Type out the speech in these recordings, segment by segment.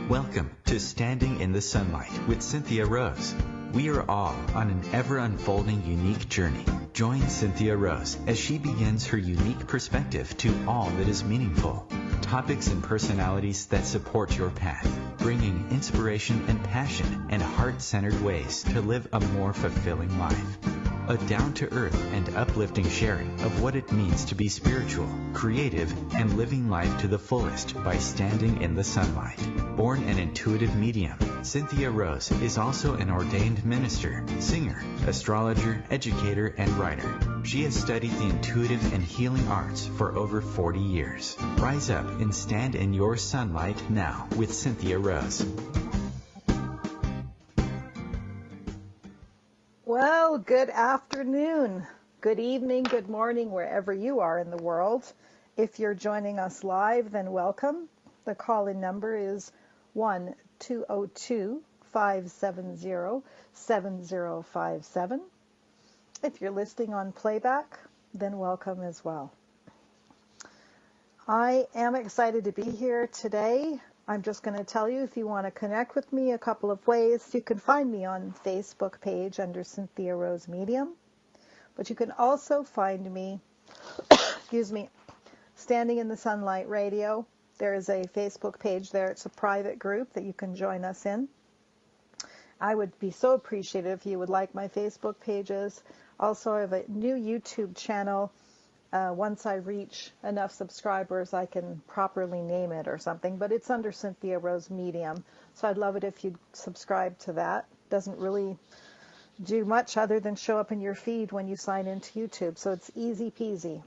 Welcome to Standing in the Sunlight with Cynthia Rose. We are all on an ever-unfolding unique journey. Join Cynthia Rose as she begins her unique perspective to all that is meaningful. Topics and personalities that support your path, bringing inspiration and passion and heart-centered ways to live a more fulfilling life. A down-to-earth and uplifting sharing of what it means to be spiritual, creative, and living life to the fullest by standing in the sunlight. Born an intuitive medium, Cynthia Rose is also an ordained minister, singer, astrologer, educator, and writer. She has studied the intuitive and healing arts for over 40 years. Rise up and stand in your sunlight now with Cynthia Rose. Well, good afternoon, good evening, good morning, wherever you are in the world. If you're joining us live, then welcome. The call-in number is 1-202-570-7057. If you're listening on playback, then welcome as well. I am excited to be here today. I'm just going to tell you, if you want to connect with me, a couple of ways. You can find me on Facebook page under Cynthia Rose Medium, but you can also find me, Standing in the Sunlight Radio. There is a Facebook page there. It's a private group that you can join us in. I would be so appreciative if you would like my Facebook pages. Also, I have a new YouTube channel. Once I reach enough subscribers, I can properly name it or something, but it's under Cynthia Rose Medium. So I'd love it if you'd subscribe to that. Doesn't really do much other than show up in your feed when you sign into YouTube. So it's easy peasy.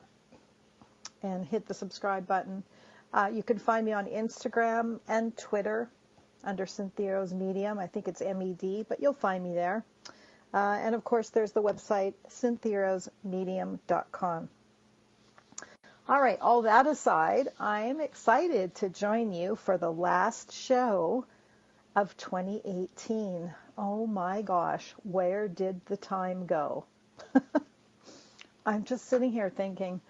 And hit the subscribe button. You can find me on Instagram and Twitter under Cynthia Rose Medium. I think it's MED, but you'll find me there. And of course, there's the website, cynthiarosemedium.com. All right, all that aside, I'm excited to join you for the last show of 2018. Oh my gosh, where did the time go? I'm just sitting here thinking,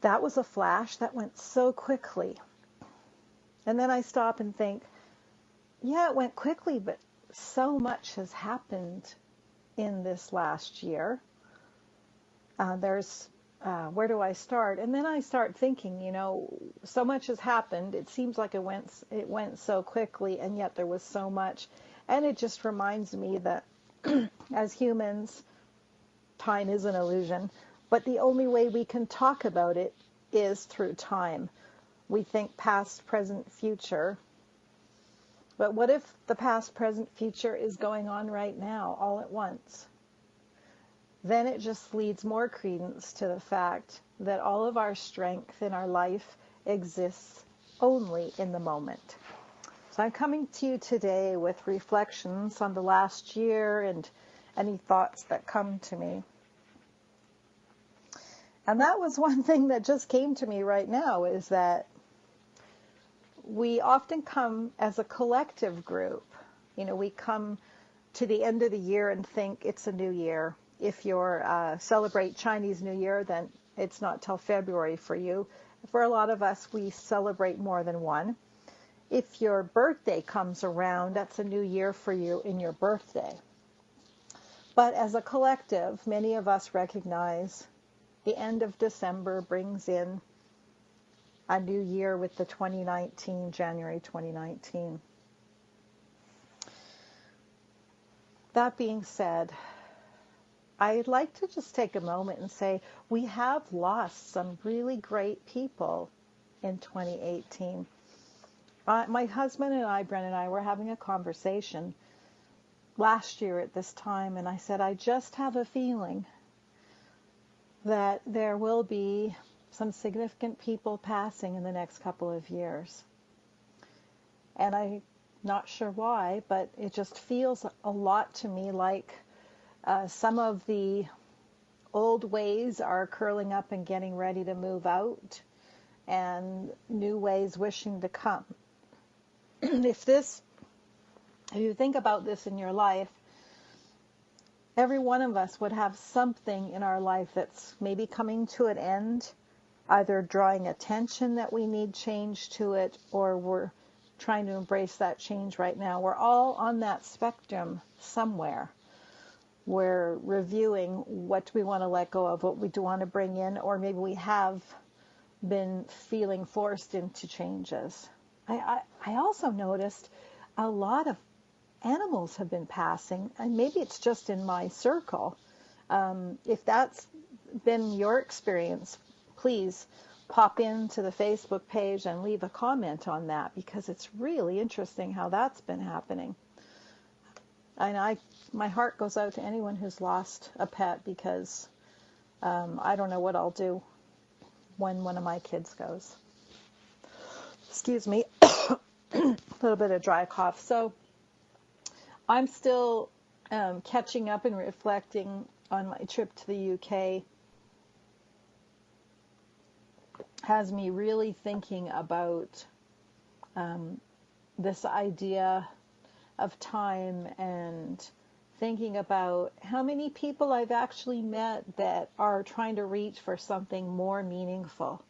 that was a flash that went so quickly. And then I stop and think, yeah, it went quickly, but so much has happened in this last year. Where do I start? And then I start thinking, so much has happened. It seems like it went so quickly, and yet there was so much. And it just reminds me that as humans, time is an illusion. But the only way we can talk about it is through time. We think past, present, future. But what if the past, present, future is going on right now, all at once? Then it just leads more credence to the fact that all of our strength in our life exists only in the moment. So I'm coming to you today with reflections on the last year and any thoughts that come to me. And that was one thing that just came to me right now, is that we often come as a collective group. We come to the end of the year and think it's a new year. If you celebrate Chinese New Year, then it's not till February for you. For a lot of us, we celebrate more than one. If your birthday comes around, that's a new year for you in your birthday. But as a collective, many of us recognize the end of December brings in a new year with the January 2019. That being said, I'd like to just take a moment and say we have lost some really great people in 2018. My husband and I, Bren and I, were having a conversation last year at this time, and I said, I just have a feeling that there will be some significant people passing in the next couple of years. And I'm not sure why, but it just feels a lot to me like some of the old ways are curling up and getting ready to move out, and new ways wishing to come. If you think about this in your life, every one of us would have something in our life that's maybe coming to an end, either drawing attention that we need change to it, or we're trying to embrace that change right now. We're all on that spectrum somewhere. We're reviewing what do we want to let go of, what we do want to bring in, or maybe we have been feeling forced into changes. I also noticed a lot of animals have been passing, and maybe it's just in my circle. If that's been your experience, please pop into the Facebook page and leave a comment on that, because it's really interesting how that's been happening. And my heart goes out to anyone who's lost a pet, because I don't know what I'll do when one of my kids goes. Excuse me, a little bit of dry cough. So I'm still catching up and reflecting on my trip to the UK. Has me really thinking about this idea of time, and thinking about how many people I've actually met that are trying to reach for something more meaningful.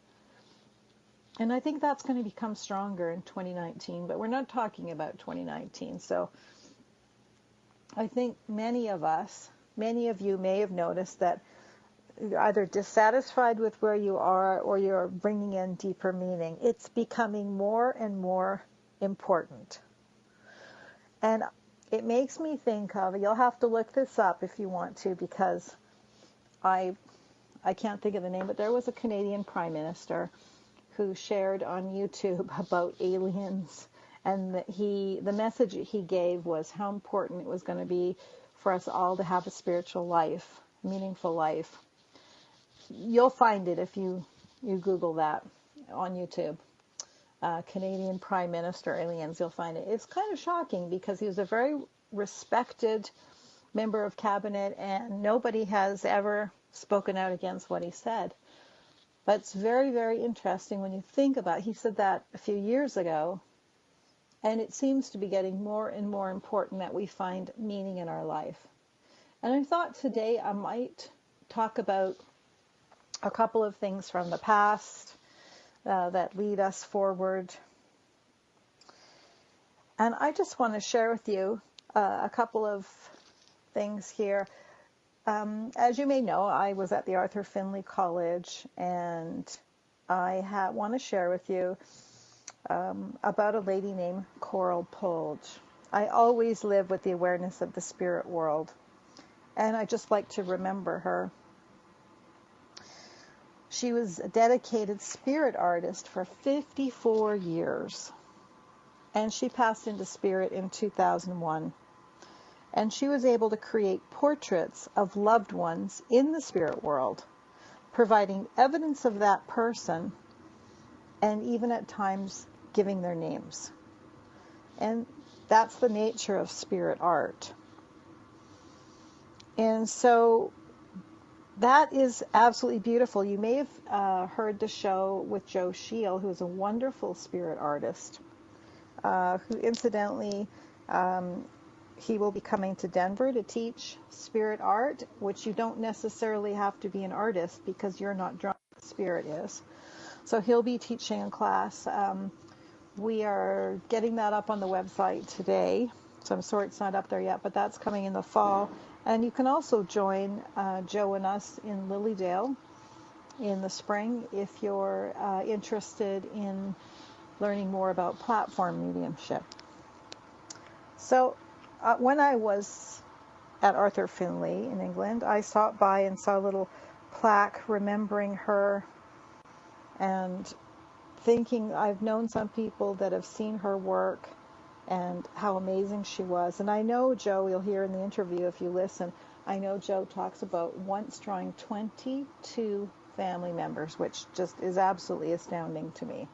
And I think that's going to become stronger in 2019, but we're not talking about 2019. So I think many of you may have noticed that you're either dissatisfied with where you are, or you're bringing in deeper meaning. It's becoming more and more important. And it makes me think of, you'll have to look this up if you want to, because I can't think of the name, but there was a Canadian Prime Minister who shared on YouTube about aliens, and the message he gave was how important it was going to be for us all to have a spiritual life, meaningful life. You'll find it if you Google that on YouTube. Canadian Prime Minister aliens, you'll find it. It's kind of shocking, because he was a very respected member of cabinet, and nobody has ever spoken out against what he said. But it's very, very interesting when you think about it. He said that a few years ago, and it seems to be getting more and more important that we find meaning in our life. And I thought today I might talk about a couple of things from the past that lead us forward. And I just want to share with you a couple of things here. As you may know, I was at the Arthur Findlay College, and I want to share with you about a lady named Coral Polge. I always live with the awareness of the spirit world, and I just like to remember her. She was a dedicated spirit artist for 54 years, and she passed into spirit in 2001. And she was able to create portraits of loved ones in the spirit world, providing evidence of that person, and even at times giving their names. And that's the nature of spirit art. And so that is absolutely beautiful. You may have heard the show with Joe Scheel, who is a wonderful spirit artist, who incidentally, he will be coming to Denver to teach spirit art, which you don't necessarily have to be an artist, because you're not drawn to what spirit is. So he'll be teaching a class. We are getting that up on the website today. So I'm sorry it's not up there yet, but that's coming in the fall. And you can also join Joe and us in Lilydale in the spring if you're interested in learning more about platform mediumship. So when I was at Arthur Findlay in England, I stopped by and saw a little plaque remembering her, and thinking I've known some people that have seen her work and how amazing she was. And I know Joe, you'll hear in the interview if you listen, I know Joe talks about once drawing 22 family members, which just is absolutely astounding to me.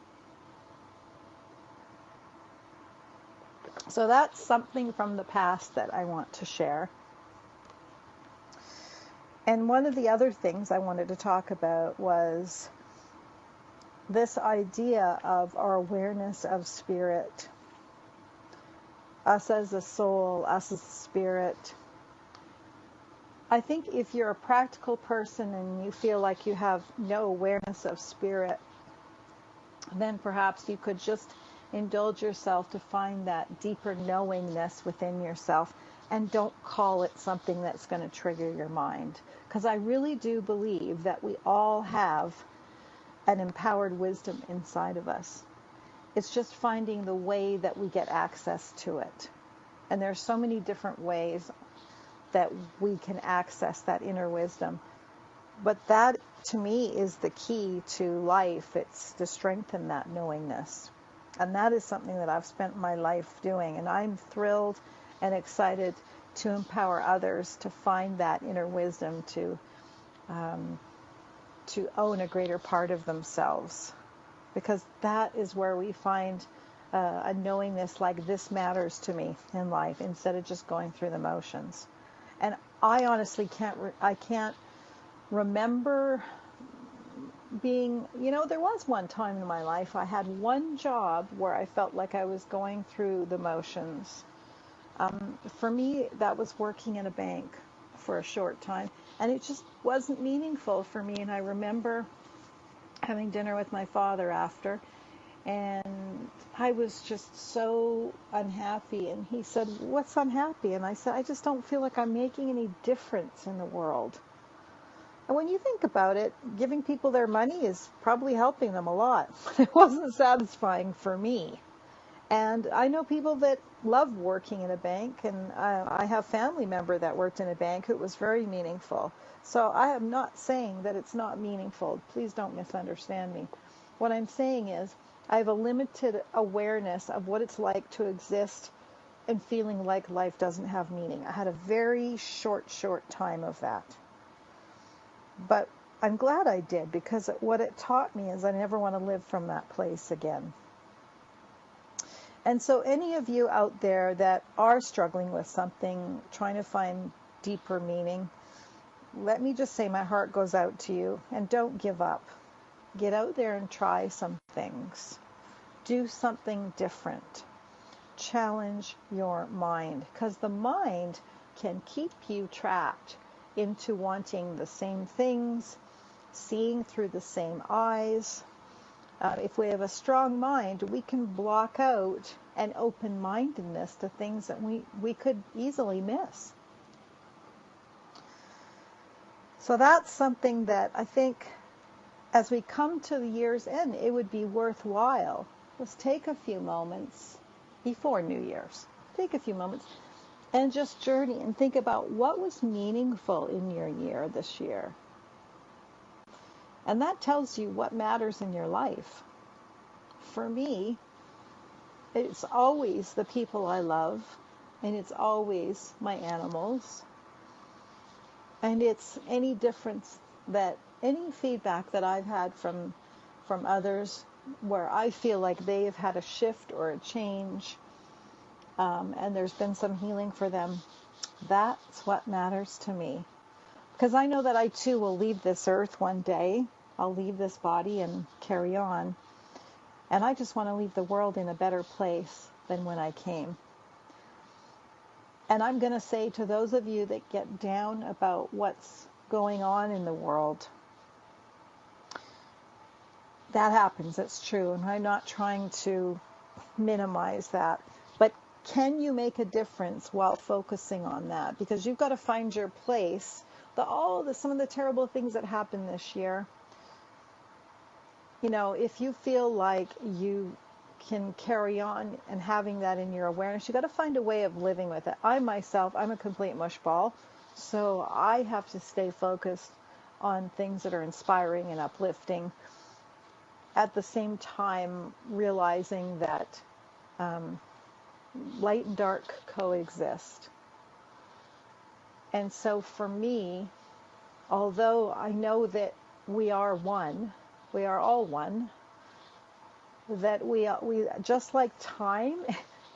So that's something from the past that I want to share. And one of the other things I wanted to talk about was this idea of our awareness of spirit. Us as a soul, us as a spirit. I think if you're a practical person and you feel like you have no awareness of spirit, then perhaps you could just indulge yourself to find that deeper knowingness within yourself, and don't call it something that's going to trigger your mind. Because I really do believe that we all have an empowered wisdom inside of us. It's just finding the way that we get access to it. And there's so many different ways that we can access that inner wisdom. But that, to me, is the key to life. It's to strengthen that knowingness. And that is something that I've spent my life doing. And I'm thrilled and excited to empower others to find that inner wisdom, to own a greater part of themselves. Because that is where we find a knowingness like, this matters to me in life, instead of just going through the motions. And I honestly can't remember being, there was one time in my life I had one job where I felt like I was going through the motions. For me, that was working in a bank for a short time, and it just wasn't meaningful for me. And I remember having dinner with my father after, and I was just so unhappy. And he said, "What's unhappy?" And I said, "I just don't feel like I'm making any difference in the world." And when you think about it, giving people their money is probably helping them a lot. But it wasn't satisfying for me. And I know people that love working in a bank, and I have a family member that worked in a bank who was very meaningful. So I am not saying that it's not meaningful. Please don't misunderstand me. What I'm saying is I have a limited awareness of what it's like to exist and feeling like life doesn't have meaning. I had a very short time of that. But I'm glad I did, because what it taught me is I never want to live from that place again. And so any of you out there that are struggling with something, trying to find deeper meaning, let me just say my heart goes out to you, and don't give up. Get out there and try some things. Do something different. Challenge your mind, because the mind can keep you trapped into wanting the same things, seeing through the same eyes. If we have a strong mind, we can block out an open-mindedness to things that we could easily miss. So that's something that I think, as we come to the year's end, it would be worthwhile. Let's take a few moments before New Year's. Take a few moments and just journey and think about what was meaningful in your year this year. And that tells you what matters in your life. For me, it's always the people I love, and it's always my animals. And it's any feedback that I've had from others where I feel like they have had a shift or a change, and there's been some healing for them. That's what matters to me. Because I know that I too will leave this earth one day. I'll leave this body and carry on. And I just want to leave the world in a better place than when I came. And I'm going to say to those of you that get down about what's going on in the world, that happens, it's true. And I'm not trying to minimize that. But can you make a difference while focusing on that? Because you've got to find your place. Some of the terrible things that happened this year, if you feel like you can carry on and having that in your awareness, you got to find a way of living with it. I'm a complete mushball, so I have to stay focused on things that are inspiring and uplifting, at the same time realizing that light and dark coexist. And so for me, although I know that we are one, we are all one, that we just like time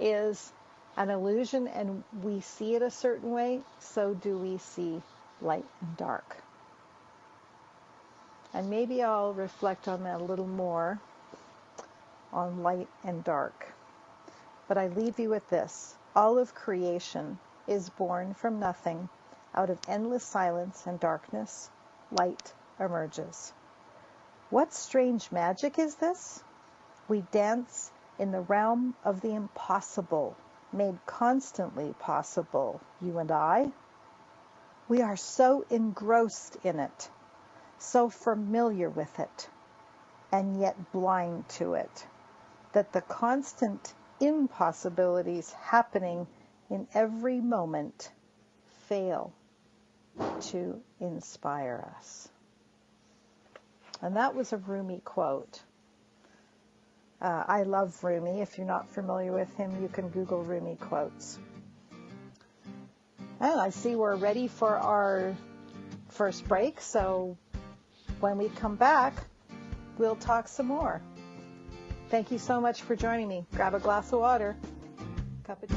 is an illusion and we see it a certain way, so do we see light and dark. And maybe I'll reflect on that a little more, on light and dark. But I leave you with this. All of creation is born from nothing. Out of endless silence and darkness, light emerges. What strange magic is this? We dance in the realm of the impossible, made constantly possible, you and I. We are so engrossed in it, so familiar with it, and yet blind to it, that the constant impossibilities happening in every moment fail to inspire us. And that was a Rumi quote. I love Rumi. If you're not familiar with him, you can Google Rumi quotes. And I see we're ready for our first break, so when we come back, we'll talk some more. Thank you so much for joining me. Grab a glass of water, cup of tea.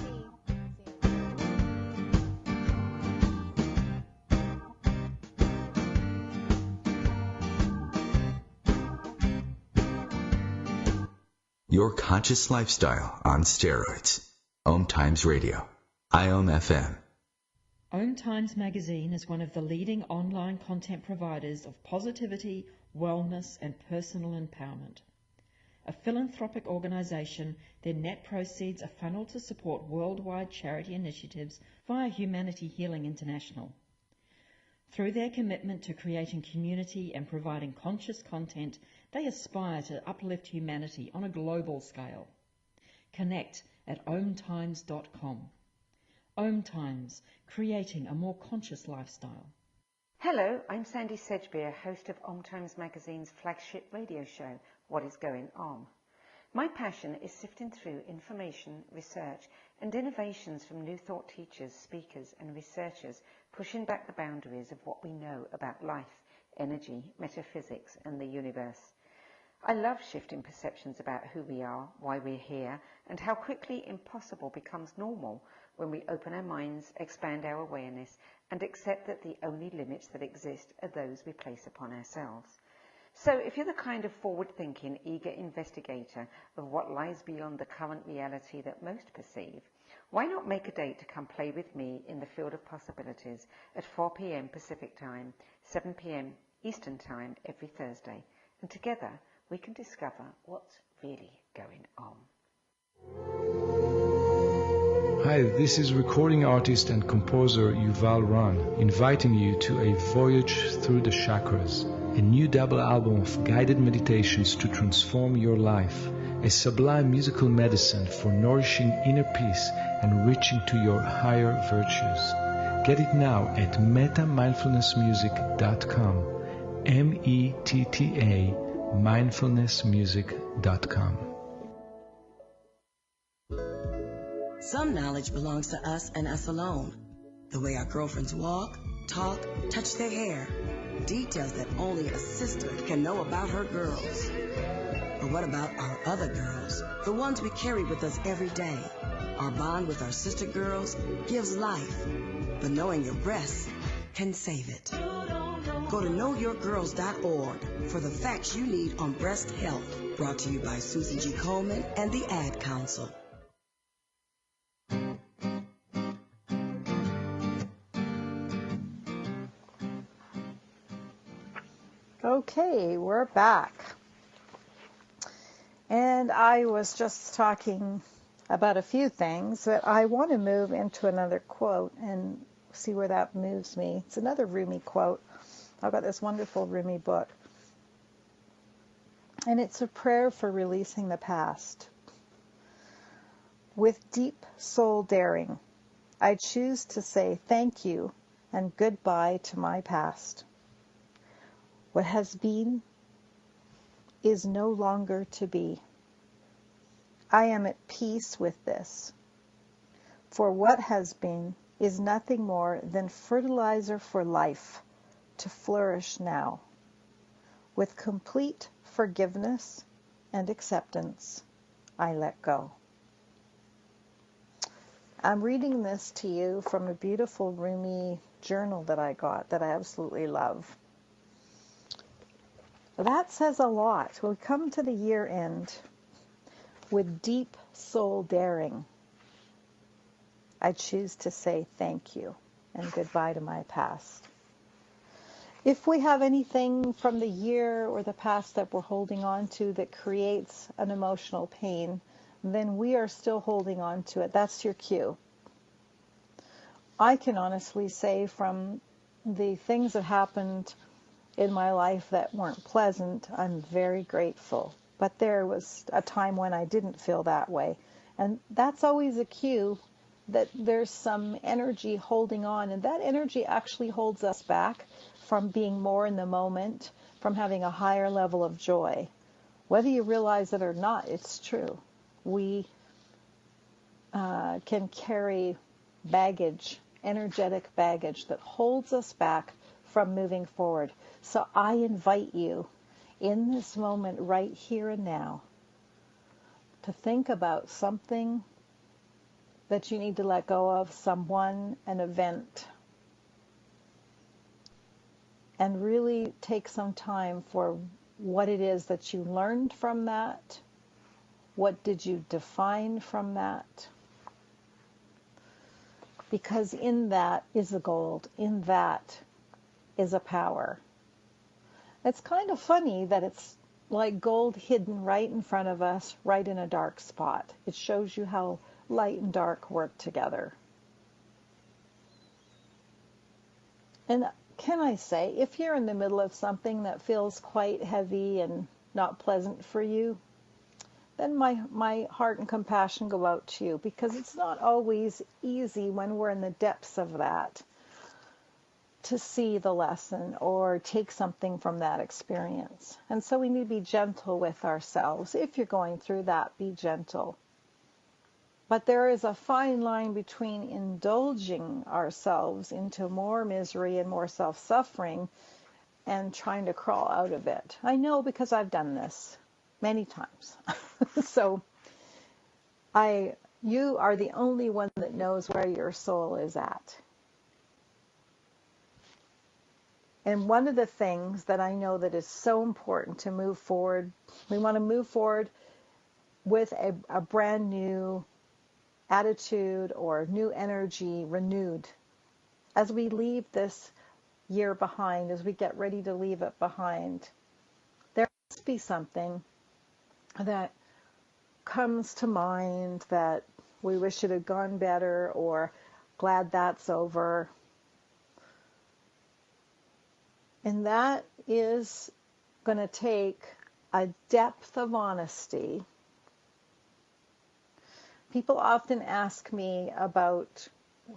Your conscious lifestyle on steroids. OMTimes Radio. IOM FM. OMTimes magazine is one of the leading online content providers of positivity, wellness and personal empowerment. A philanthropic organisation, their net proceeds are funneled to support worldwide charity initiatives via Humanity Healing International. Through their commitment to creating community and providing conscious content, they aspire to uplift humanity on a global scale. Connect at omtimes.com. OMTimes, creating a more conscious lifestyle. Hello, I'm Sandy Sedgbeer, host of OMTimes Magazine's flagship radio show, What is Going On? My passion is sifting through information, research and innovations from new thought teachers, speakers and researchers pushing back the boundaries of what we know about life, energy, metaphysics and the universe. I love shifting perceptions about who we are, why we're here, and how quickly impossible becomes normal when we open our minds, expand our awareness, and accept that the only limits that exist are those we place upon ourselves. So if you're the kind of forward-thinking, eager investigator of what lies beyond the current reality that most perceive, why not make a date to come play with me in the field of possibilities at 4 p.m. Pacific Time, 7 p.m. Eastern Time every Thursday, and together we can discover what's really going on. Hi, this is recording artist and composer Yuval Ran, inviting you to a voyage through the chakras, a new double album of guided meditations to transform your life, a sublime musical medicine for nourishing inner peace and reaching to your higher virtues. Get it now at metamindfulnessmusic.com, METTA mindfulnessmusic.com. Some knowledge belongs to us and us alone. The way our girlfriends walk, talk, touch their hair. Details that only a sister can know about her girls. But what about our other girls? The ones we carry with us every day. Our bond with our sister girls gives life. But knowing your breasts can save it. Go to knowyourgirls.org for the facts you need on breast health. Brought to you by Susan G. Coleman and the Ad Council. Okay, we're back. And I was just talking about a few things, but I want to move into another quote and see where that moves me. It's another Rumi quote. I've got this wonderful Rumi book. And it's a prayer for releasing the past. With deep soul daring, I choose to say thank you and goodbye to my past. What has been is no longer to be. I am at peace with this. For what has been is nothing more than fertilizer for life to flourish now. With complete forgiveness and acceptance, I let go. I'm reading this to you from a beautiful Rumi journal that I got that I absolutely love. That says a lot. We come to the year end with deep soul daring. I choose to say thank you and goodbye to my past. If we have anything from the year or the past that we're holding on to that creates an emotional pain, then we are still holding on to it. That's your cue. I can honestly say from the things that happened in my life that weren't pleasant, I'm very grateful. But there was a time when I didn't feel that way. And that's always a cue that there's some energy holding on. And that energy actually holds us back from being more in the moment, from having a higher level of joy. Whether you realize it or not, it's true. We can carry baggage, energetic baggage that holds us back from moving forward. So I invite you in this moment right here and now to think about something that you need to let go of, someone, an event, and really take some time for what it is that you learned from that. What did you define from that? Because in that is the gold. In that is a power. It's kind of funny that it's like gold hidden right in front of us, right in a dark spot. It shows you how light and dark work together. And can I say, if you're in the middle of something that feels quite heavy and not pleasant for you, then my heart and compassion go out to you, because it's not always easy when we're in the depths of that to see the lesson or take something from that experience. And so we need to be gentle with ourselves. If you're going through that, be gentle. But there is a fine line between indulging ourselves into more misery and more self-suffering and trying to crawl out of it. I know, because I've done this many times. So you are the only one that knows where your soul is at. And one of the things that I know that is so important to move forward, we want to move forward with a brand new attitude or new energy, renewed. As we leave this year behind, as we get ready to leave it behind, there must be something that comes to mind that we wish it had gone better, or glad that's over. And that is going to take a depth of honesty. People often ask me about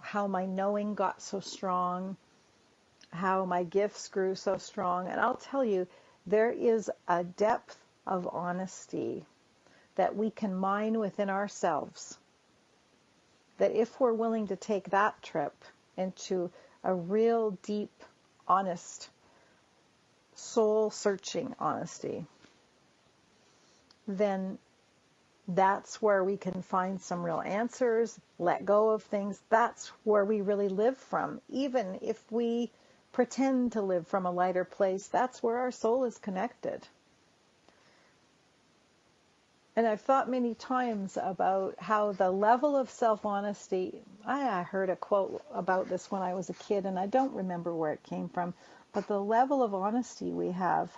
how my knowing got so strong, how my gifts grew so strong. And I'll tell you, there is a depth of honesty that we can mine within ourselves, that if we're willing to take that trip into a real deep, honest, soul-searching honesty, then that's where we can find some real answers, let go of things. That's where we really live from. Even if we pretend to live from a lighter place, that's where our soul is connected. And I've thought many times about how the level of self-honesty, I heard a quote about this when I was a kid, and I don't remember where it came from, but the level of honesty we have,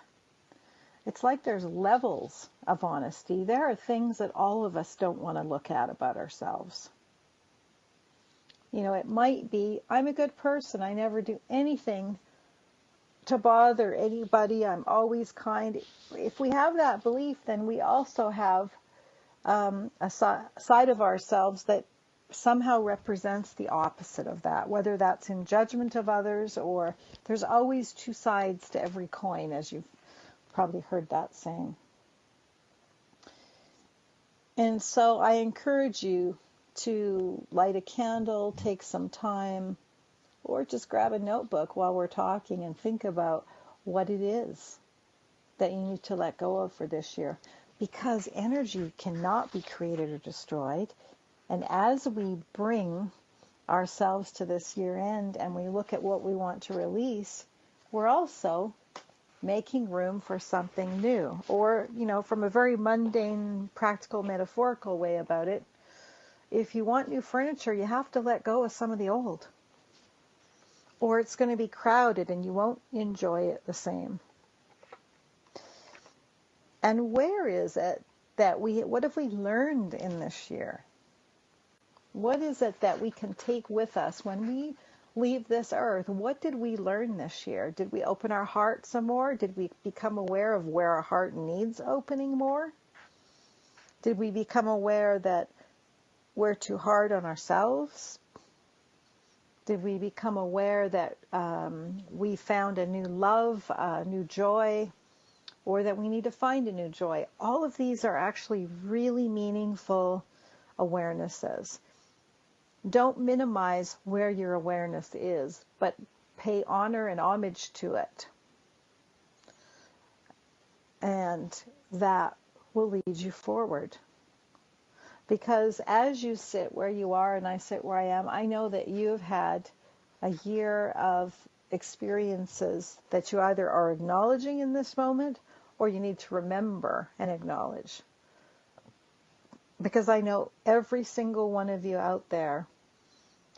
it's like there's levels of honesty. There are things that all of us don't want to look at about ourselves. You know, it might be, I'm a good person. I never do anything to bother anybody. I'm always kind. If we have that belief, then we also have a side of ourselves that somehow represents the opposite of that, whether that's in judgment of others, or there's always two sides to every coin, as you've probably heard that saying. And so I encourage you to light a candle, take some time, or just grab a notebook while we're talking and think about what it is that you need to let go of for this year. Because energy cannot be created or destroyed. And as we bring ourselves to this year end and we look at what we want to release, we're also making room for something new. Or, you know, from a very mundane, practical, metaphorical way about it, if you want new furniture, you have to let go of some of the old. Or it's going to be crowded and you won't enjoy it the same. And where is it what have we learned in this year? What is it that we can take with us when we leave this earth? What did we learn this year? Did we open our heart some more? Did we become aware of where our heart needs opening more? Did we become aware that we're too hard on ourselves? Did we become aware that we found a new love, a new joy, or that we need to find a new joy? All of these are actually really meaningful awarenesses. Don't minimize where your awareness is, but pay honor and homage to it. And that will lead you forward. Because as you sit where you are and I sit where I am, I know that you've had a year of experiences that you either are acknowledging in this moment or you need to remember and acknowledge. Because I know every single one of you out there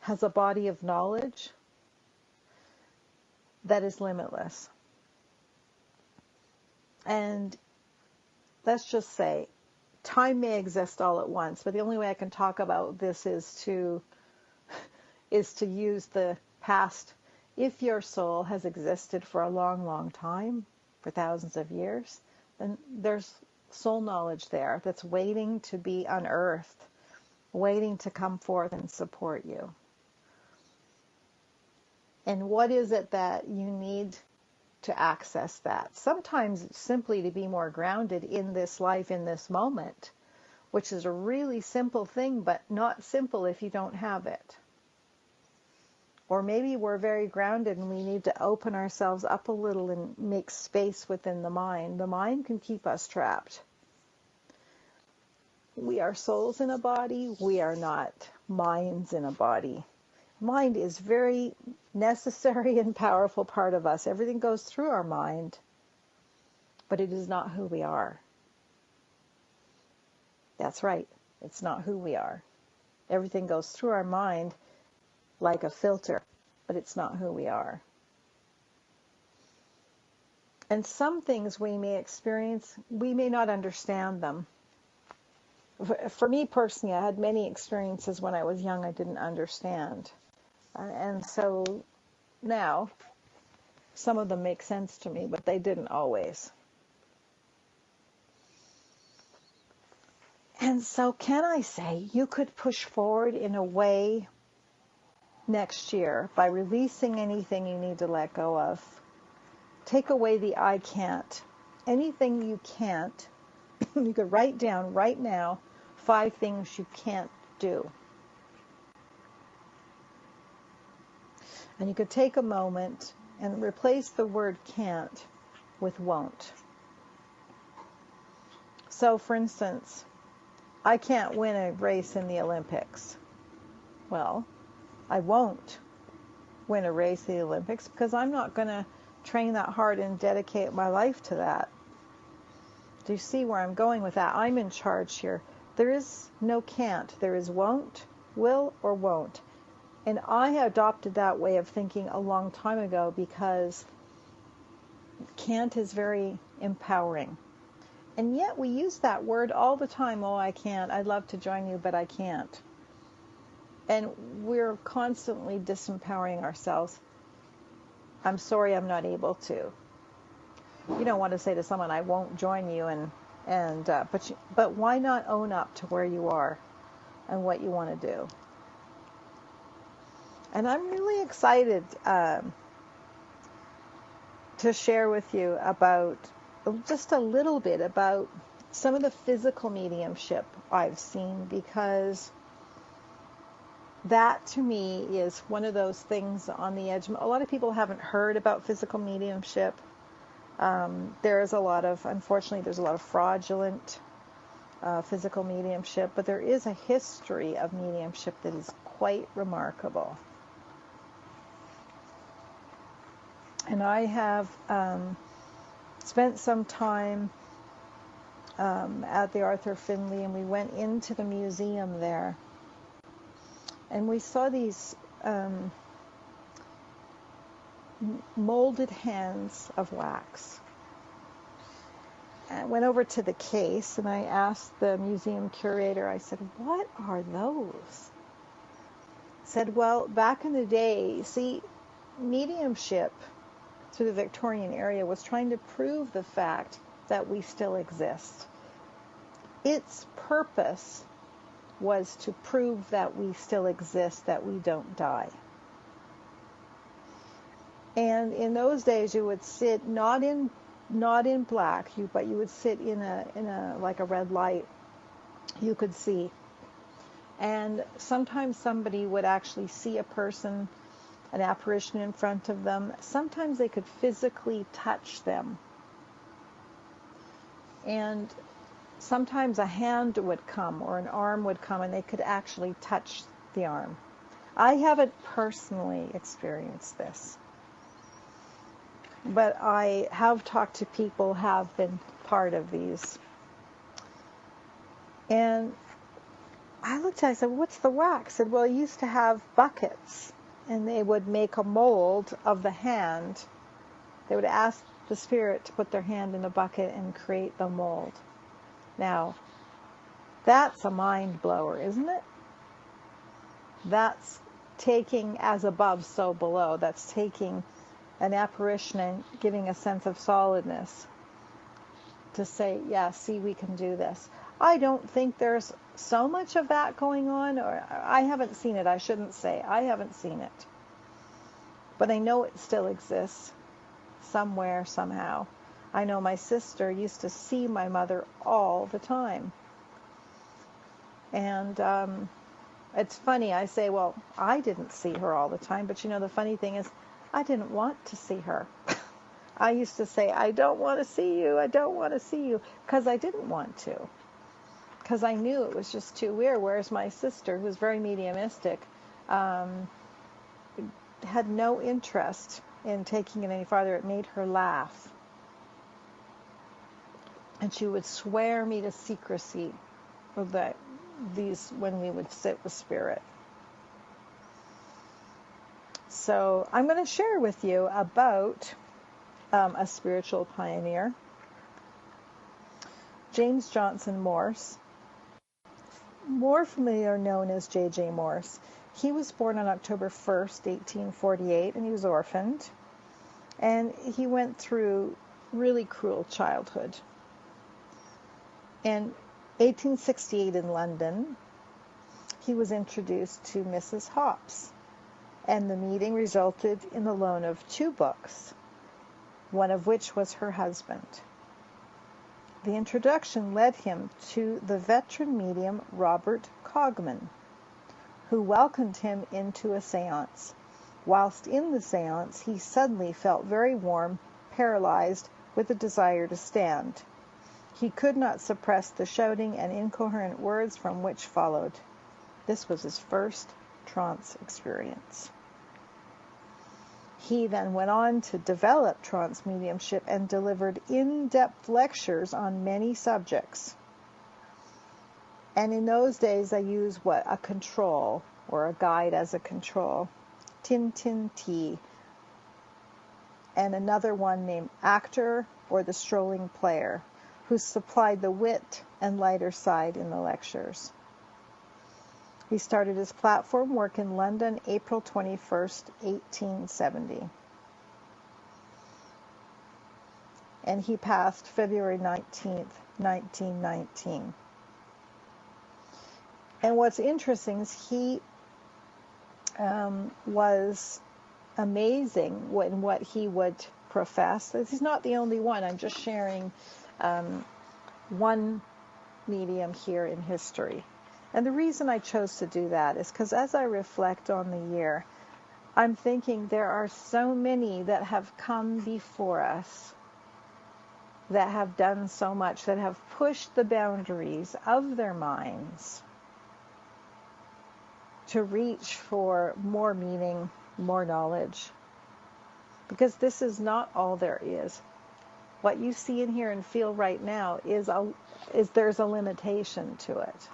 has a body of knowledge that is limitless. And let's just say, time may exist all at once, but the only way I can talk about this is to use the past. If your soul has existed for a long, long time, for thousands of years, then there's soul knowledge there that's waiting to be unearthed, waiting to come forth and support you. And what is it that you need to access that? Sometimes it's simply to be more grounded in this life, in this moment, which is a really simple thing, but not simple if you don't have it. Or maybe we're very grounded and we need to open ourselves up a little and make space within the mind. The mind can keep us trapped. We are souls in a body. We are not minds in a body. Mind is very necessary and powerful part of us. Everything goes through our mind, but it is not who we are. That's right. It's not who we are. Everything goes through our mind like a filter, but it's not who we are. And some things we may experience, we may not understand them. For me personally, I had many experiences when I was young I didn't understand. And so now, some of them make sense to me, but they didn't always. And so can I say you could push forward in a way next year by releasing anything you need to let go of. Take away the I can't. Anything you can't, you could write down right now 5 things you can't do. And you could take a moment and replace the word can't with won't. So, for instance, I can't win a race in the Olympics. Well, I won't win a race in the Olympics because I'm not going to train that hard and dedicate my life to that. Do you see where I'm going with that? I'm in charge here. There is no can't. There is won't, will, or won't. And I adopted that way of thinking a long time ago because can't is very empowering. And yet we use that word all the time. Oh, I can't. I'd love to join you, but I can't. And we're constantly disempowering ourselves. I'm sorry, I'm not able to. You don't want to say to someone, I won't join you, but why not own up to where you are and what you want to do? And I'm really excited to share with you about just a little bit about some of the physical mediumship I've seen, because that to me is one of those things on the edge. A lot of people haven't heard about physical mediumship. Unfortunately, there's a lot of fraudulent physical mediumship, but there is a history of mediumship that is quite remarkable. And I have spent some time at the Arthur Findlay, and we went into the museum there. And we saw these molded hands of wax. I went over to the case and I asked the museum curator, I said, what are those? Said, well, back in the day, see, mediumship through the Victorian area was trying to prove the fact that we still exist. Its purpose was to prove that we still exist, that we don't die. And in those days, you would sit not in black, but you would sit in a like a red light. You could see. And sometimes somebody would actually see a person, an apparition in front of them. Sometimes they could physically touch them. And sometimes a hand would come or an arm would come and they could actually touch the arm. I haven't personally experienced this, but I have talked to people who have been part of these. And I looked at it, I said, what's the wax? I said, well, I used to have buckets, and they would make a mold of the hand. They would ask the spirit to put their hand in the bucket and create the mold. Now, that's a mind blower, isn't it? That's taking as above, so below. That's taking an apparition and giving a sense of solidness to say, yeah, see, we can do this. I don't think there's so much of that going on, or I haven't seen it. I shouldn't say. I haven't seen it. But I know it still exists somewhere, somehow. I know my sister used to see my mother all the time. And it's funny, I say, well, I didn't see her all the time, but you know, the funny thing is, I didn't want to see her. I used to say, I don't want to see you, I don't want to see you, because I didn't want to. Because I knew it was just too weird, whereas my sister, who was very mediumistic, had no interest in taking it any farther. It made her laugh. And she would swear me to secrecy when we would sit with spirit. So I'm going to share with you about a spiritual pioneer, James Johnson Morse, more familiar known as J.J. Morse. He was born on October 1st, 1848, and he was orphaned. And he went through really cruel childhood. In 1868 in London, he was introduced to Mrs. Hobbs, and the meeting resulted in the loan of 2 books, one of which was her husband. The introduction led him to the veteran medium Robert Cogman, who welcomed him into a seance. Whilst in the seance, he suddenly felt very warm, paralyzed, with a desire to stand. He could not suppress the shouting and incoherent words from which followed. This was his first trance experience. He then went on to develop trance mediumship and delivered in-depth lectures on many subjects. And in those days, I used a control, or a guide as a control. Tin Tin T. And another one named Actor, or the Strolling Player, who supplied the wit and lighter side in the lectures. He started his platform work in London, April 21st, 1870. And he passed February 19th, 1919. And what's interesting is he was amazing in what he would profess. He's not the only one. I'm just sharing one medium here in history. And the reason I chose to do that is because as I reflect on the year, I'm thinking there are so many that have come before us that have done so much, that have pushed the boundaries of their minds to reach for more meaning, more knowledge. Because this is not all there is. What you see and hear and feel right now is there's a limitation to it.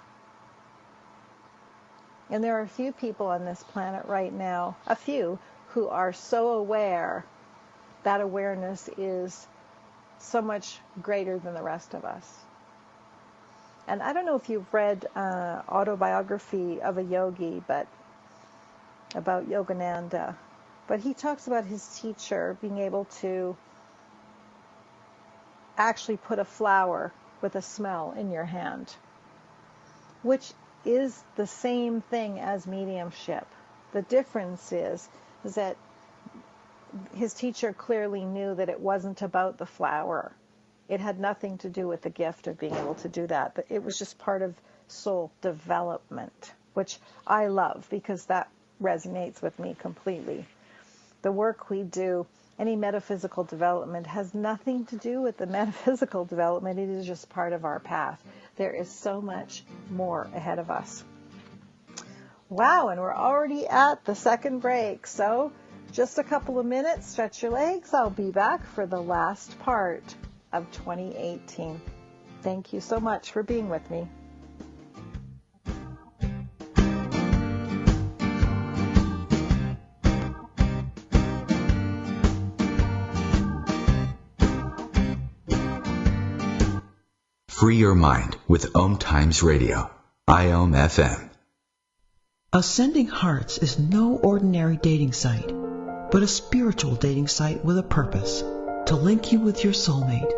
And there are a few people on this planet right now, a few, who are so aware that awareness is so much greater than the rest of us. And I don't know if you've read Autobiography of a Yogi, but about Yogananda, but he talks about his teacher being able to actually put a flower with a smell in your hand, which is the same thing as mediumship. The difference is that his teacher clearly knew that it wasn't about the flower. It had nothing to do with the gift of being able to do that, but it was just part of soul development, which I love because that resonates with me completely. The work we do, any metaphysical development, has nothing to do with the metaphysical development. It is just part of our path. There is so much more ahead of us. Wow, and we're already at the second break, so just a couple of minutes, stretch your legs. I'll be back for the last part of 2018. Thank you so much for being with me. Free your mind with OMTimes Radio, IOM FM. Ascending Hearts is no ordinary dating site, but a spiritual dating site with a purpose, to link you with your soulmate.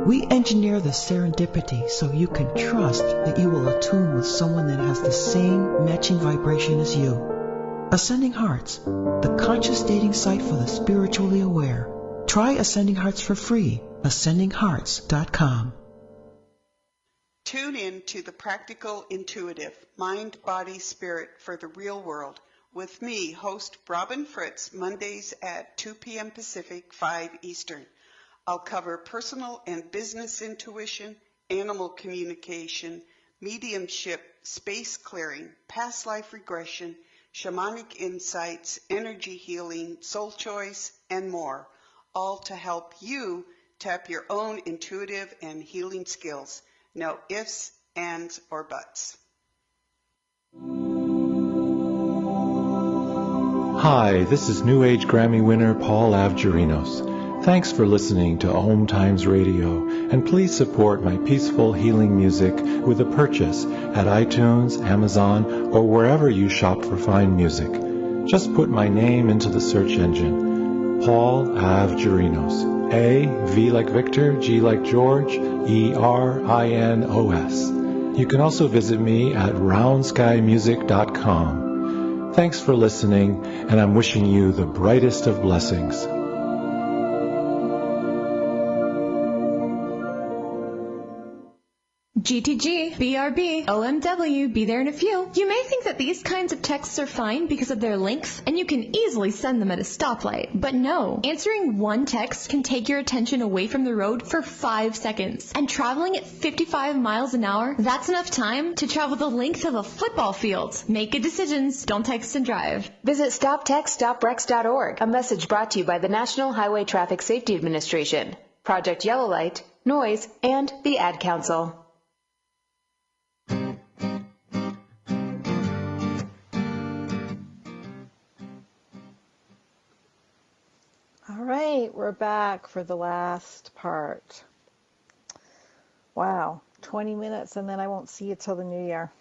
We engineer the serendipity so you can trust that you will attune with someone that has the same matching vibration as you. Ascending Hearts, the conscious dating site for the spiritually aware. Try Ascending Hearts for free, ascendinghearts.com. Tune in to The Practical Intuitive, Mind, Body, Spirit for the Real World with me, host Robin Fritz, Mondays at 2 p.m. Pacific, 5 Eastern. I'll cover personal and business intuition, animal communication, mediumship, space clearing, past life regression, shamanic insights, energy healing, soul choice, and more, all to help you tap your own intuitive and healing skills. No ifs, ands, or buts. Hi, this is New Age Grammy winner Paul Avgerinos. Thanks for listening to OMTimes Radio, and please support my peaceful healing music with a purchase at iTunes, Amazon, or wherever you shop for fine music. Just put my name into the search engine, Paul Avgerinos. A, V like Victor, G like George, E-R-I-N-O-S. You can also visit me at roundskymusic.com. Thanks for listening, and I'm wishing you the brightest of blessings. GTG, BRB, OMW, be there in a few. You may think that these kinds of texts are fine because of their length, and you can easily send them at a stoplight. But no, answering one text can take your attention away from the road for 5 seconds. And traveling at 55 miles an hour, that's enough time to travel the length of a football field. Make good decisions, don't text and drive. Visit StopTextStopWrecks.org, a message brought to you by the National Highway Traffic Safety Administration, Project Yellow Light, Noise, and the Ad Council. All right, we're back for the last part. Wow, 20 minutes and then I won't see you till the new year.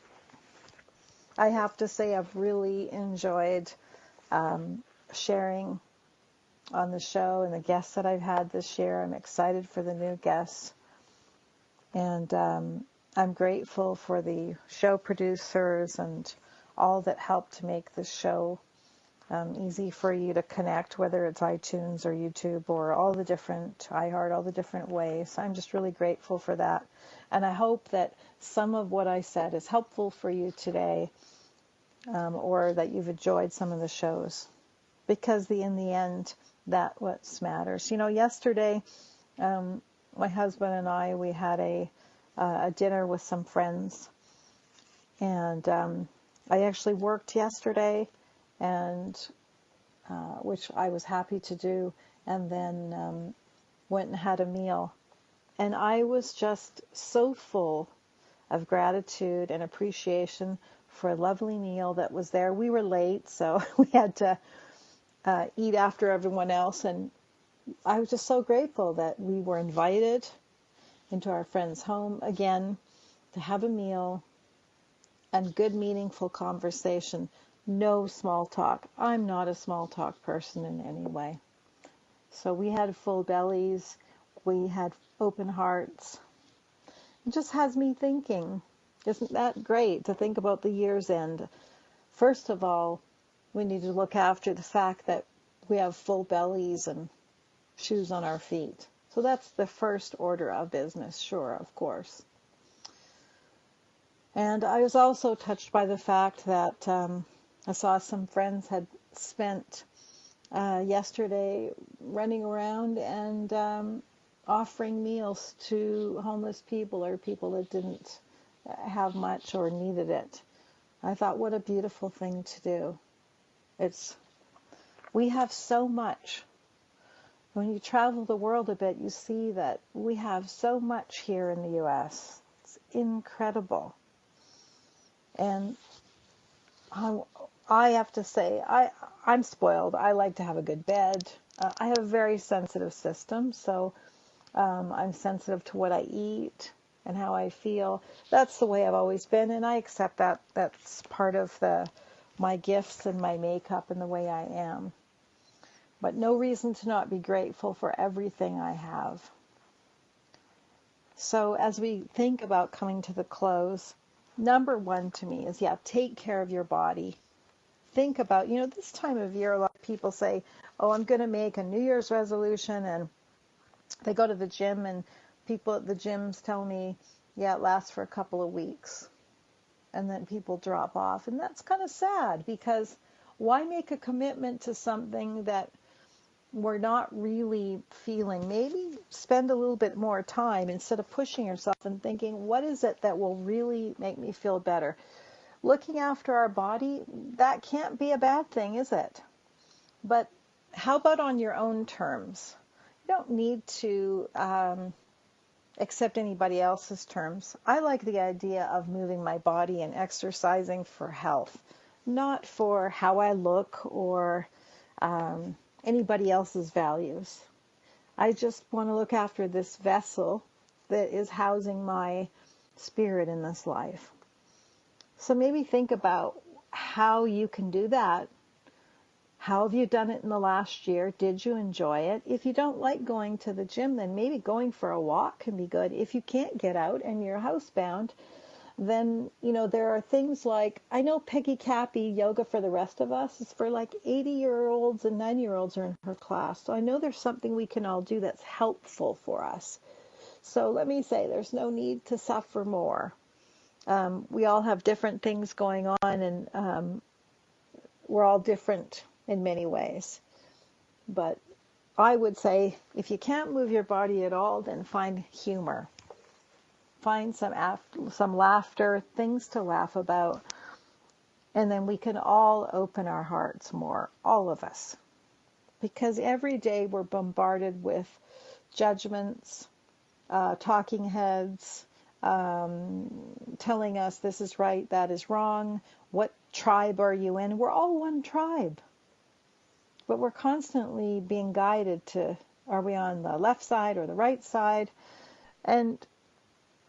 I have to say I've really enjoyed sharing on the show and the guests that I've had this year. I'm excited for the new guests. And I'm grateful for the show producers and all that helped to make the show easy for you to connect, whether it's iTunes or YouTube or all the different iHeart, all the different ways. I'm just really grateful for that. And I hope that some of what I said is helpful for you today, or that you've enjoyed some of the shows, because in the end, that's what matters. You know, yesterday, my husband and I, we had a dinner with some friends, and I actually worked yesterday, and which I was happy to do, and then went and had a meal. And I was just so full of gratitude and appreciation for a lovely meal that was there. We were late, so we had to eat after everyone else, and I was just so grateful that we were invited into our friend's home again to have a meal and good, meaningful conversation. No small talk. I'm not a small talk person in any way. So we had full bellies. We had open hearts. It just has me thinking, isn't that great to think about the year's end? First of all, we need to look after the fact that we have full bellies and shoes on our feet. So that's the first order of business, sure, of course. And I was also touched by the fact that I saw some friends had spent yesterday running around and offering meals to homeless people or people that didn't have much or needed it. I thought, what a beautiful thing to do. We have so much. When you travel the world a bit, you see that we have so much here in the U.S. It's incredible. And I have to say, I'm spoiled. I like to have a good bed. I have a very sensitive system, so I'm sensitive to what I eat and how I feel. That's the way I've always been, and I accept that. That's part of my gifts and my makeup and the way I am. But no reason to not be grateful for everything I have. So as we think about coming to the close, number one to me is, take care of your body. Think about, this time of year, a lot of people say, oh, I'm going to make a New Year's resolution, and they go to the gym, and people at the gyms tell me, it lasts for a couple of weeks, and then people drop off. And that's kind of sad, because why make a commitment to something that we're not really feeling? Maybe spend a little bit more time instead of pushing yourself and thinking, what is it that will really make me feel better? Looking after our body, that can't be a bad thing, is it? But how about on your own terms? You don't need to accept anybody else's terms. I like the idea of moving my body and exercising for health, not for how I look or anybody else's values. I just want to look after this vessel that is housing my spirit in this life. So maybe think about how you can do that. How have you done it in the last year? Did you enjoy it? If you don't like going to the gym, then maybe going for a walk can be good. If you can't get out and you're housebound, then, there are things like, I know Peggy Cappy, Yoga for the Rest of Us, is for like 80-year-olds and 90-year-olds are in her class. So I know there's something we can all do that's helpful for us. So let me say, there's no need to suffer more. We all have different things going on, and we're all different in many ways. But I would say, if you can't move your body at all, then find humor. Find some laughter, things to laugh about, and then we can all open our hearts more, all of us. Because every day we're bombarded with judgments, talking heads, telling us this is right, that is wrong, what tribe are you in? We're all one tribe. But we're constantly being guided to, are we on the left side or the right side? And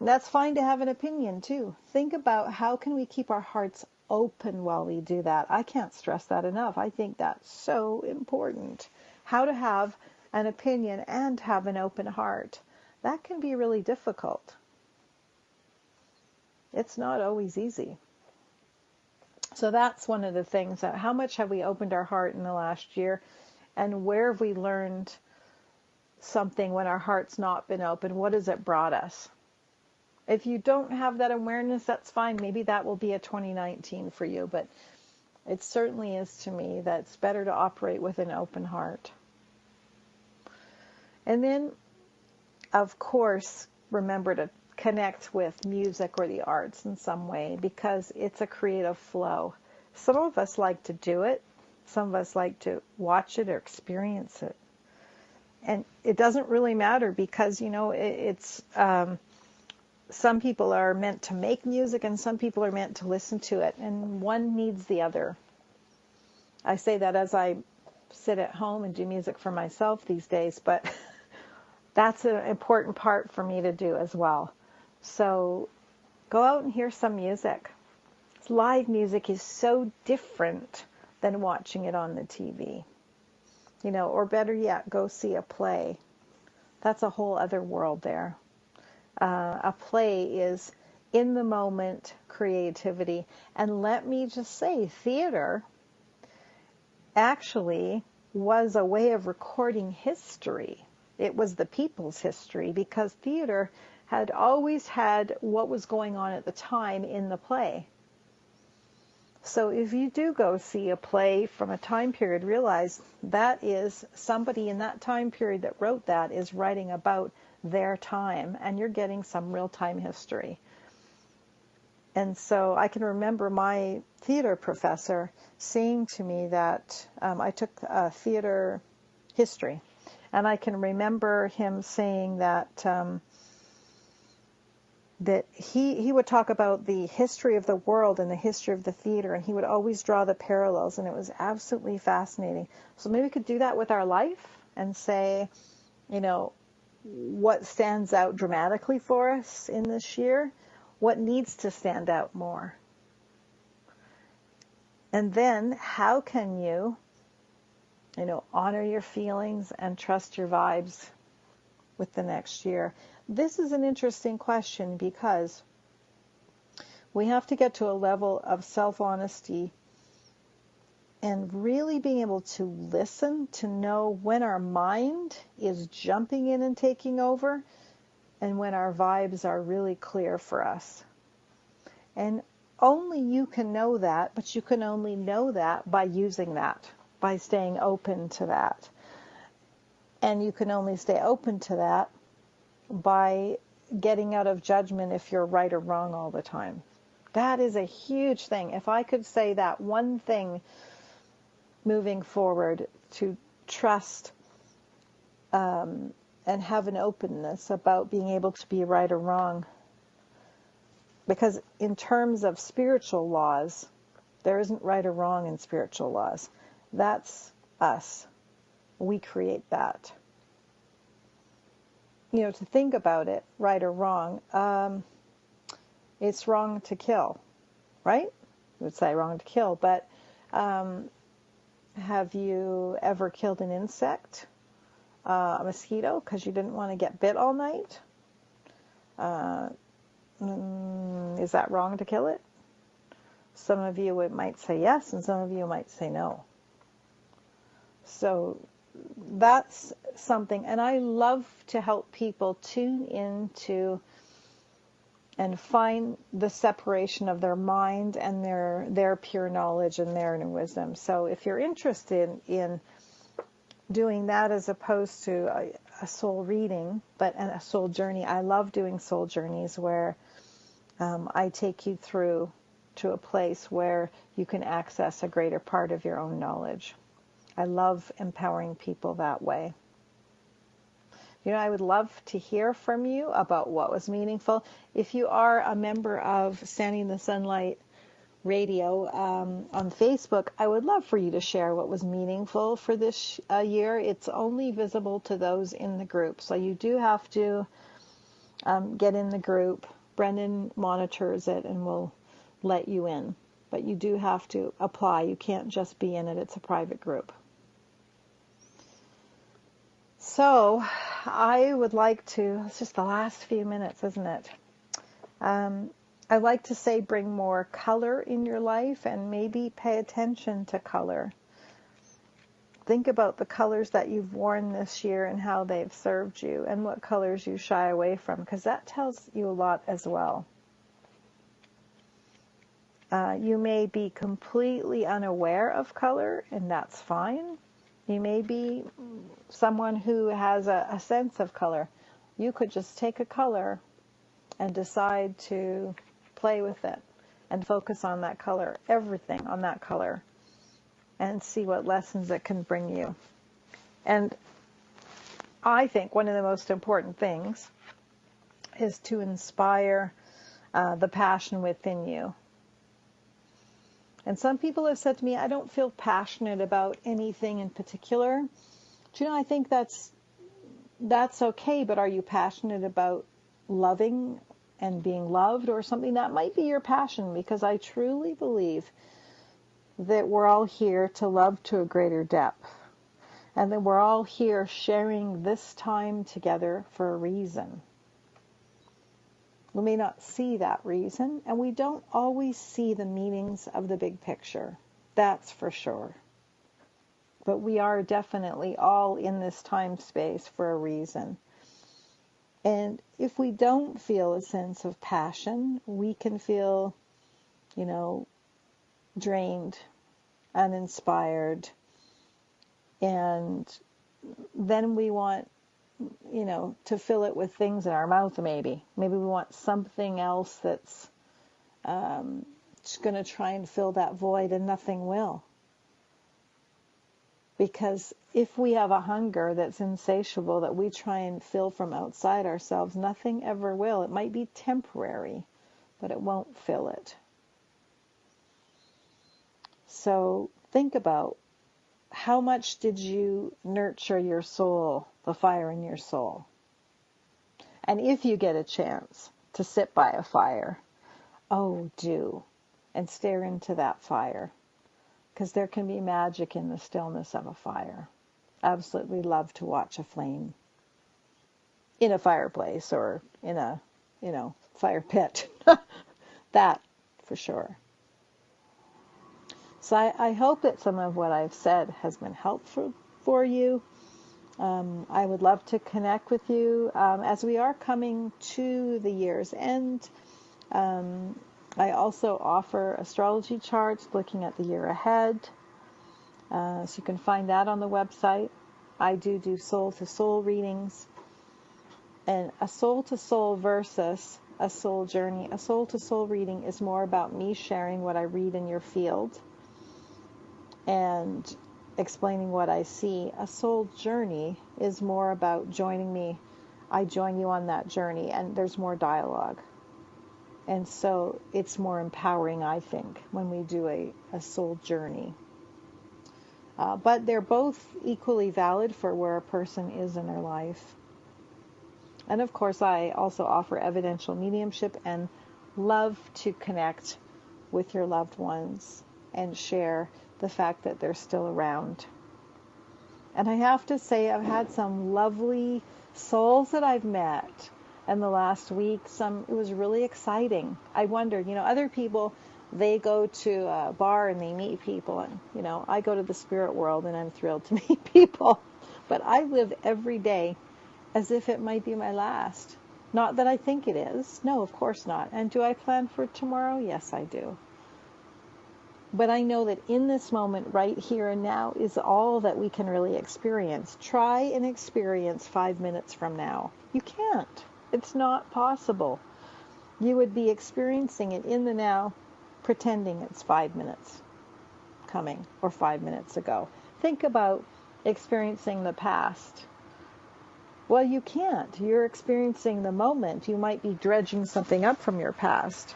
that's fine to have an opinion too. Think about how can we keep our hearts open while we do that. I can't stress that enough. I think that's so important. How to have an opinion and have an open heart. That can be really difficult. It's not always easy. So that's one of the things. How much have we opened our heart in the last year? And where have we learned something when our heart's not been open? What has it brought us? If you don't have that awareness, that's fine. Maybe that will be a 2019 for you. But it certainly is to me that it's better to operate with an open heart. And then, of course, remember to connect with music or the arts in some way, because it's a creative flow. Some of us like to do it. Some of us like to watch it or experience it. And it doesn't really matter, because, it's some people are meant to make music and some people are meant to listen to it, and one needs the other. I say that as I sit at home and do music for myself these days, but that's an important part for me to do as well. So go out and hear some music. Live music is so different than watching it on the TV. Or better yet, go see a play. That's a whole other world there. A play is in the moment creativity. And let me just say, theater actually was a way of recording history. It was the people's history, because theater had always had what was going on at the time in the play. So if you do go see a play from a time period, realize that is somebody in that time period that wrote that is writing about their time, and you're getting some real-time history. And so I can remember my theater professor saying to me that I took theater history, and I can remember him saying that that he would talk about the history of the world and the history of the theater, and he would always draw the parallels, and it was absolutely fascinating. So maybe we could do that with our life and say, what stands out dramatically for us in this year, what needs to stand out more. And then how can you, honor your feelings and trust your vibes with the next year? This is an interesting question, because we have to get to a level of self-honesty and really being able to listen, to know when our mind is jumping in and taking over and when our vibes are really clear for us. And only you can know that, but you can only know that by using that, by staying open to that. And you can only stay open to that by getting out of judgment if you're right or wrong all the time. That is a huge thing. If I could say that one thing moving forward, to trust and have an openness about being able to be right or wrong. Because in terms of spiritual laws, there isn't right or wrong in spiritual laws. That's us. We create that. To think about it, right or wrong, it's wrong to kill, right? We would say wrong to kill, but have you ever killed an insect, a mosquito, because you didn't want to get bit all night? Is that wrong to kill it? Some of you might say yes, and some of you might say no. So that's something, and I love to help people tune into and find the separation of their mind and their pure knowledge and their inner wisdom. So if you're interested in doing that as opposed to a soul reading, but a soul journey, I love doing soul journeys where I take you through to a place where you can access a greater part of your own knowledge. I love empowering people that way. I would love to hear from you about what was meaningful. If you are a member of Standing in the Sunlight Radio on Facebook, I would love for you to share what was meaningful for this year. It's only visible to those in the group. So you do have to get in the group. Brendan monitors it and will let you in. But you do have to apply. You can't just be in it. It's a private group. So I would like to, it's just the last few minutes, isn't it? I'd like to say bring more color in your life and maybe pay attention to color. Think about the colors that you've worn this year and how they've served you and what colors you shy away from, because that tells you a lot as well. You may be completely unaware of color, and that's fine. You may be someone who has a sense of color. You could just take a color and decide to play with it and focus on that color, everything on that color, and see what lessons it can bring you. And I think one of the most important things is to inspire the passion within you. And some people have said to me, I don't feel passionate about anything in particular. Do you know, I think that's okay, but are you passionate about loving and being loved or something? That might be your passion, because I truly believe that we're all here to love to a greater depth. And that we're all here sharing this time together for a reason. We may not see that reason, and we don't always see the meanings of the big picture. That's for sure. But we are definitely all in this time space for a reason. And if we don't feel a sense of passion, we can feel, drained, uninspired, and then we want, to fill it with things in our mouth maybe. Maybe we want something else that's just going to try and fill that void, and nothing will. Because if we have a hunger that's insatiable that we try and fill from outside ourselves, nothing ever will. It might be temporary, but it won't fill it. So think about, how much did you nurture your soul, the fire in your soul? And if you get a chance to sit by a fire, do, and stare into that fire. Because there can be magic in the stillness of a fire. Absolutely love to watch a flame in a fireplace or in a, fire pit. That for sure. So I hope that some of what I've said has been helpful for you. I would love to connect with you as we are coming to the year's end. I also offer astrology charts looking at the year ahead. So you can find that on the website. I do soul-to-soul readings. And a soul-to-soul versus a soul journey. A soul-to-soul reading is more about me sharing what I read in your field and explaining what I see. A soul journey is more about joining me. I join you on that journey, and there's more dialogue. And so it's more empowering, I think, when we do a soul journey. But they're both equally valid for where a person is in their life. And of course, I also offer evidential mediumship and love to connect with your loved ones and share the fact that they're still around. And I have to say, I've had some lovely souls that I've met in the last week. It was really exciting. I wondered, other people, they go to a bar and they meet people. And, I go to the spirit world and I'm thrilled to meet people. But I live every day as if it might be my last. Not that I think it is. No, of course not. And do I plan for tomorrow? Yes, I do. But I know that in this moment, right here and now, is all that we can really experience. Try and experience 5 minutes from now. You can't. It's not possible. You would be experiencing it in the now, pretending it's 5 minutes coming or 5 minutes ago. Think about experiencing the past. Well, you can't. You're experiencing the moment. You might be dredging something up from your past.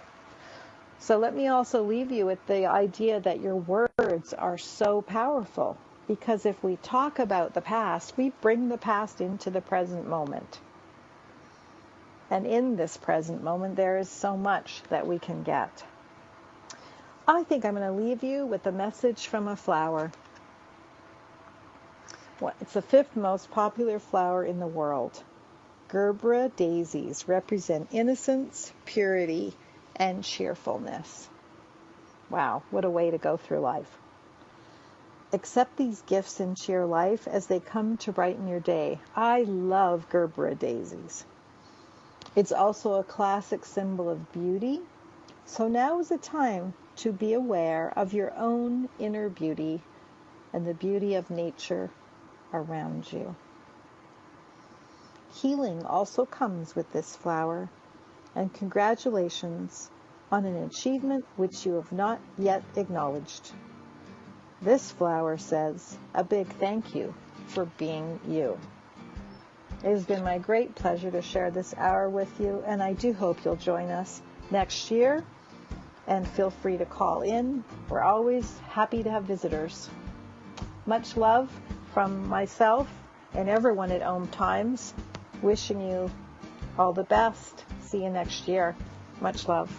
So let me also leave you with the idea that your words are so powerful, because if we talk about the past, we bring the past into the present moment. And in this present moment, there is so much that we can get. I think I'm going to leave you with a message from a flower. It's the 5th most popular flower in the world. Gerbera daisies represent innocence, purity, and cheerfulness. Wow, what a way to go through life. Accept these gifts and cheer life as they come to brighten your day. I love Gerbera daisies. It's also a classic symbol of beauty. So now is the time to be aware of your own inner beauty and the beauty of nature around you. Healing also comes with this flower, and congratulations on an achievement which you have not yet acknowledged. This flower says a big thank you for being you. It has been my great pleasure to share this hour with you, and I do hope you'll join us next year and feel free to call in. We're always happy to have visitors. Much love from myself and everyone at OMTimes. Wishing you all the best. See you next year. Much love.